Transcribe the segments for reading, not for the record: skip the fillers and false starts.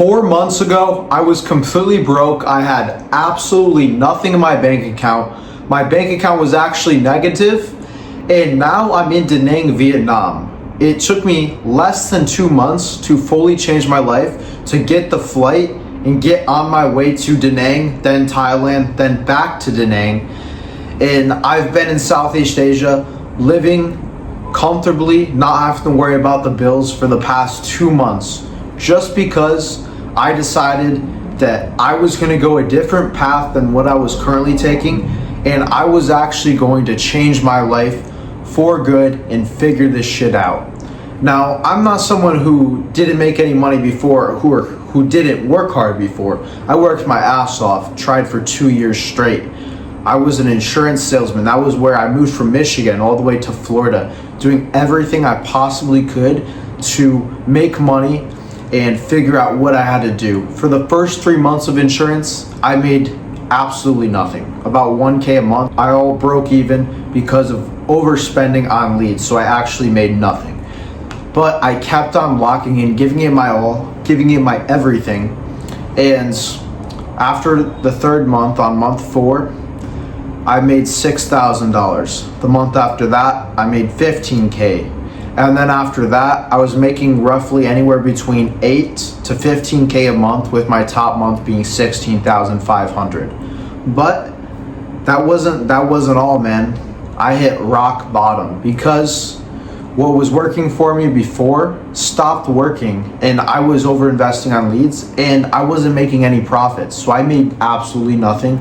4 months ago, I was completely broke. I had absolutely nothing in my bank account. My bank account was actually negative, and now I'm in Da Nang, Vietnam. It took me less than 2 months to fully change my life, to get the flight and get on my way to Da Nang, then Thailand, then back to Da Nang. And I've been in Southeast Asia living comfortably, not having to worry about the bills for the past 2 months, just because I decided that I was going to go a different path than what I was currently taking, and I was actually going to change my life for good and figure this shit out. Now, I'm not someone who didn't make any money before, who didn't work hard before. I worked my ass off, tried for 2 years straight. I was an insurance salesman. That was where I moved from Michigan all the way to Florida, doing everything I possibly could to make money and figure out what I had to do. For the first 3 months of insurance, I made absolutely nothing. About 1K a month. I all broke even because of overspending on leads, so I actually made nothing. But I kept on locking in, giving it my all, giving it my everything. And after the third month, on month 4, I made $6,000. The month after that, I made 15K. And then after that, I was making roughly anywhere between 8 to 15K a month, with my top month being 16,500. But that wasn't all, man. I hit rock bottom because what was working for me before stopped working, and I was over investing on leads and I wasn't making any profits. So I made absolutely nothing,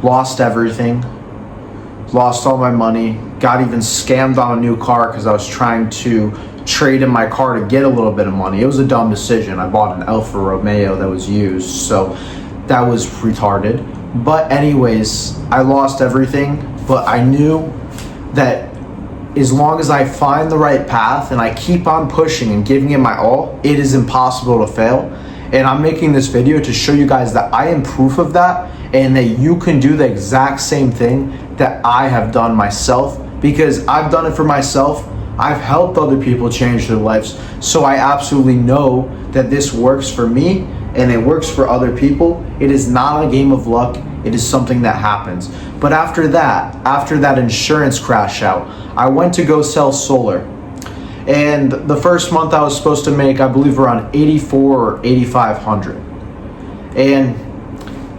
lost everything, lost all my money, got even scammed on a new car because I was trying to trade in my car to get a little bit of money. It was a dumb decision. I bought an Alfa Romeo that was used, so that was retarded. But anyways, I lost everything, but I knew that as long as I find the right path and I keep on pushing and giving it my all, it is impossible to fail. And I'm making this video to show you guys that I am proof of that, and that you can do the exact same thing that I have done myself, because I've done it for myself. I've helped other people change their lives, so I absolutely know that this works for me and it works for other people. It is not a game of luck. It is something that happens. But after that insurance crash out, I went to go sell solar. And the first month I was supposed to make, I believe, around 84 or 8,500. And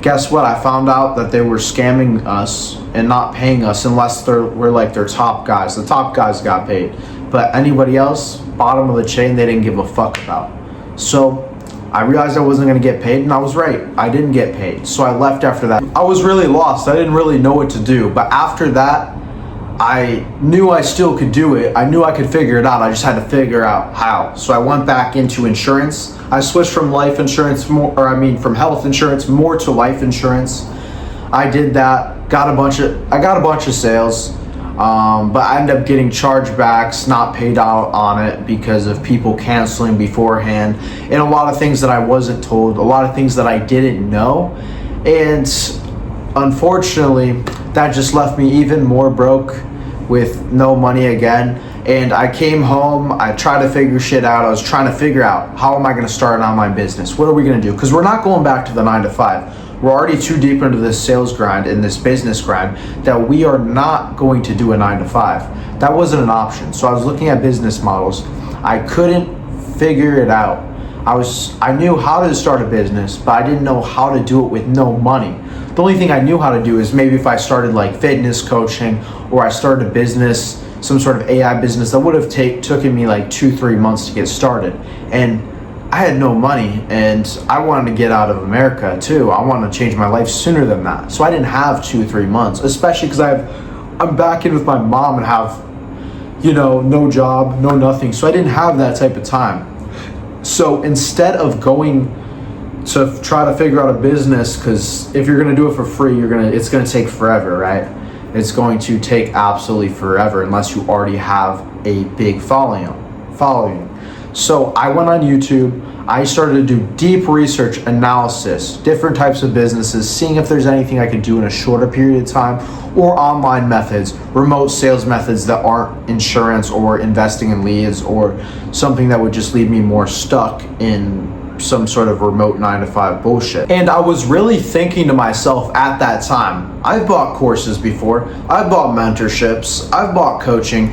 guess what? I found out that they were scamming us and not paying us unless we're like their top guys. The top guys got paid, but anybody else, bottom of the chain, they didn't give a fuck about. So I realized I wasn't going to get paid, and I was right. I didn't get paid. So I left after that. I was really lost. I didn't really know what to do. But after that, I knew I still could do it. I knew I could figure it out. I just had to figure out how. So I went back into insurance. I switched from life insurance from health insurance more to life insurance. I did that. I got a bunch of sales. But I ended up getting chargebacks, not paid out on it because of people canceling beforehand, and a lot of things that I wasn't told, a lot of things that I didn't know. And unfortunately, that just left me even more broke with no money again. And I came home, I tried to figure shit out. I was trying to figure out, how am I going to start an online business? What are we going to do? Because we're not going back to the 9 to 5. We're already too deep into this sales grind and this business grind that we are not going to do a 9 to 5. That wasn't an option. So I was looking at business models. I couldn't figure it out. I knew how to start a business, but I didn't know how to do it with no money. The only thing I knew how to do is maybe if I started like fitness coaching, or I started a business, some sort of AI business that would have taken me like 2-3 months to get started. And I had no money, and I wanted to get out of America too. I wanted to change my life sooner than that. So I didn't have 2-3 months, especially because I'm back in with my mom and have, no job, no nothing. So I didn't have that type of time. So instead of going to try to figure out a business, because if you're going to do it for free, it's going to take forever, right? It's going to take absolutely forever unless you already have a big following. So I went on YouTube. I started to do deep research analysis, different types of businesses, seeing if there's anything I could do in a shorter period of time, or online methods, remote sales methods that aren't insurance or investing in leads, or something that would just leave me more stuck in some sort of remote 9 to 5 bullshit. And I was really thinking to myself at that time, I've bought courses before, I've bought mentorships, I've bought coaching,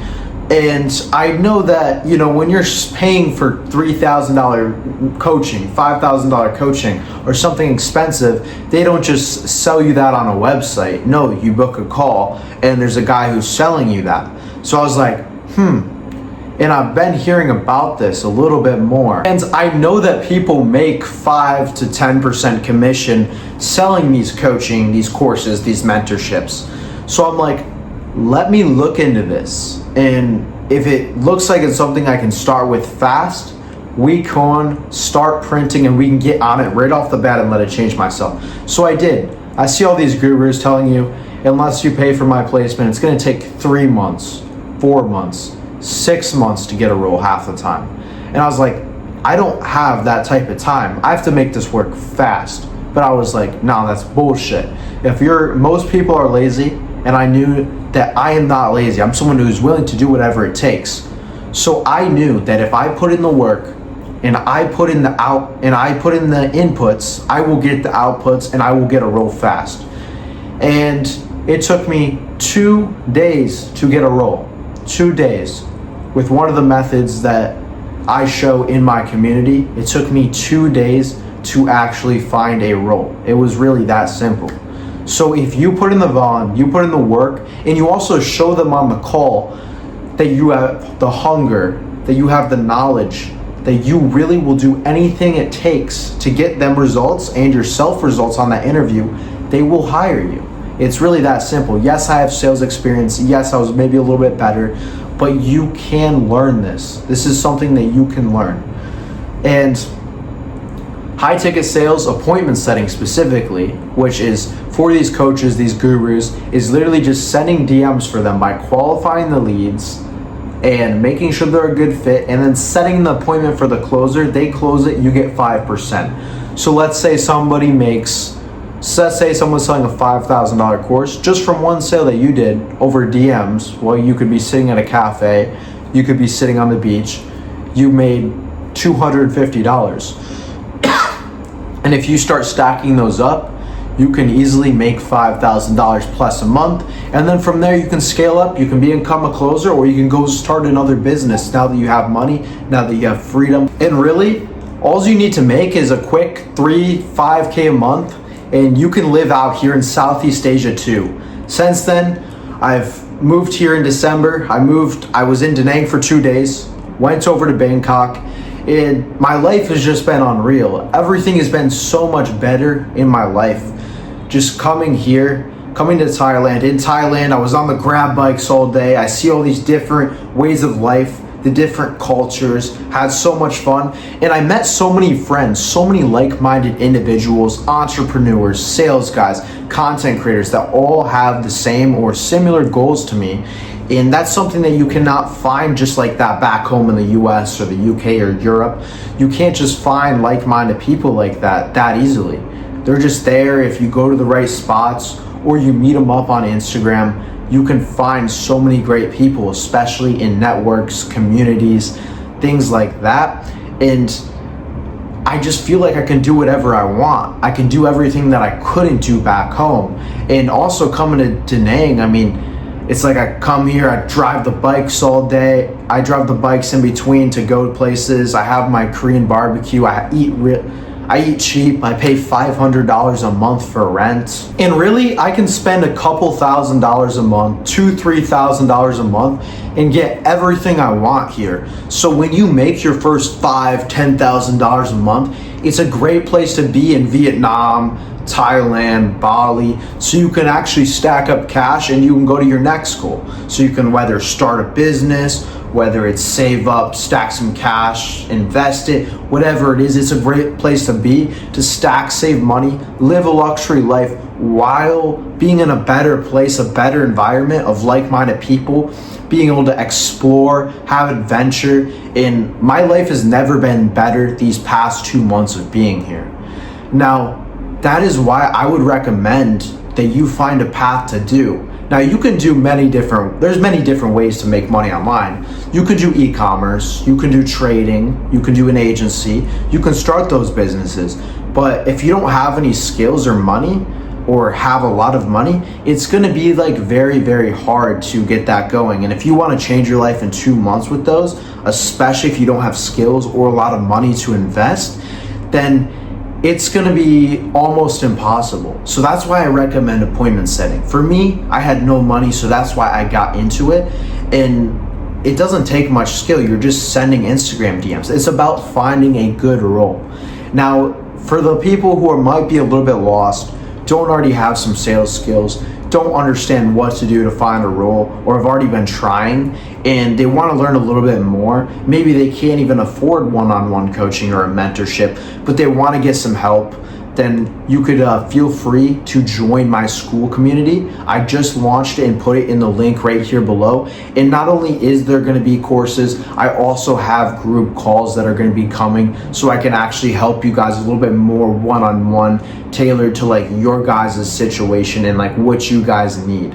and I know that, when you're paying for $3,000 coaching, $5,000 coaching, or something expensive, they don't just sell you that on a website. No, you book a call and there's a guy who's selling you that. So I was like, and I've been hearing about this a little bit more. And I know that people make 5 to 10% commission selling these coaching, these courses, these mentorships. So I'm like, let me look into this. And if it looks like it's something I can start with fast, we can start printing and we can get on it right off the bat and let it change myself. So I did. I see all these gurus telling you, unless you pay for my placement, it's gonna take 3 months, 4 months, 6 months to get a role half the time. And I was like, I don't have that type of time. I have to make this work fast. But I was like, no, that's bullshit. Most people are lazy, and I knew that I am not lazy. I'm someone who's willing to do whatever it takes. So I knew that if I put in the work and I put in the inputs, I will get the outputs and I will get a role fast. And it took me 2 days to get a role. 2 days. With one of the methods that I show in my community, it took me 2 days to actually find a role. It was really that simple. So if you put in the volume, you put in the work, and you also show them on the call that you have the hunger, that you have the knowledge, that you really will do anything it takes to get them results and yourself results on that interview, they will hire you. It's really that simple. Yes, I have sales experience. Yes, I was maybe a little bit better, but you can learn this. This is something that you can learn. And high ticket sales, appointment setting specifically, which is for these coaches, these gurus, is literally just sending DMs for them by qualifying the leads and making sure they're a good fit, and then setting the appointment for the closer. They close it, you get 5%. So let's say someone's selling a $5,000 course just from one sale that you did over DMs. Well, you could be sitting at a cafe, you could be sitting on the beach, you made $250. And if you start stacking those up, you can easily make $5,000 plus a month. And then from there, you can scale up, you can become a closer, or you can go start another business now that you have money, now that you have freedom. And really, all you need to make is a quick 5K a month, and you can live out here in Southeast Asia too. Since then, I've moved here in December. I was in Da Nang for 2 days, went over to Bangkok, and my life has just been unreal. Everything has been so much better in my life. Just coming to Thailand. In Thailand, I was on the grab bikes all day. I see all these different ways of life, the different cultures, had so much fun. And I met so many friends, so many like-minded individuals, entrepreneurs, sales guys, content creators that all have the same or similar goals to me. And that's something that you cannot find just like that back home in the US or the UK or Europe. You can't just find like-minded people like that easily. They're just there. If you go to the right spots or you meet them up on Instagram, you can find so many great people, especially in networks, communities, things like that. And I just feel like I can do whatever I want. I can do everything that I couldn't do back home. And also coming to Da Nang, it's like I come here, I drive the bikes all day. I drive the bikes in between to go places. I have my Korean barbecue. I eat cheap. I pay $500 a month for rent. And really, I can spend a couple $1,000s a month, $2,000-$3,000 a month, and get everything I want here. So when you make your first $5,000-$10,000 a month, it's a great place to be in Vietnam, Thailand, Bali, so you can actually stack up cash and you can go to your next goal. So you can whether start a business, whether it's save up, stack some cash, invest it, whatever it is, it's a great place to be, to stack, save money, live a luxury life while being in a better place, a better environment of like-minded people, being able to explore, have adventure. And my life has never been better these past 2 months of being here. Now, that is why I would recommend that you find a path to do. Now you can do there's many different ways to make money online. You could do e-commerce, you can do trading, you can do an agency, you can start those businesses. But if you don't have any skills or money, or have a lot of money, it's gonna be like very, very hard to get that going. And if you wanna change your life in 2 months with those, especially if you don't have skills or a lot of money to invest, then it's gonna be almost impossible. So that's why I recommend appointment setting. For me, I had no money, so that's why I got into it. And it doesn't take much skill, you're just sending Instagram DMs. It's about finding a good role. Now, for the people who might be a little bit lost, don't already have some sales skills, don't understand what to do to find a role, or have already been trying and they want to learn a little bit more. Maybe they can't even afford one-on-one coaching or a mentorship, but they want to get some help. Then you could feel free to join my Skool community. I just launched it and put it in the link right here below. And not only is there going to be courses, I also have group calls that are going to be coming, so I can actually help you guys a little bit more one-on-one, tailored to like your guys' situation and like what you guys need.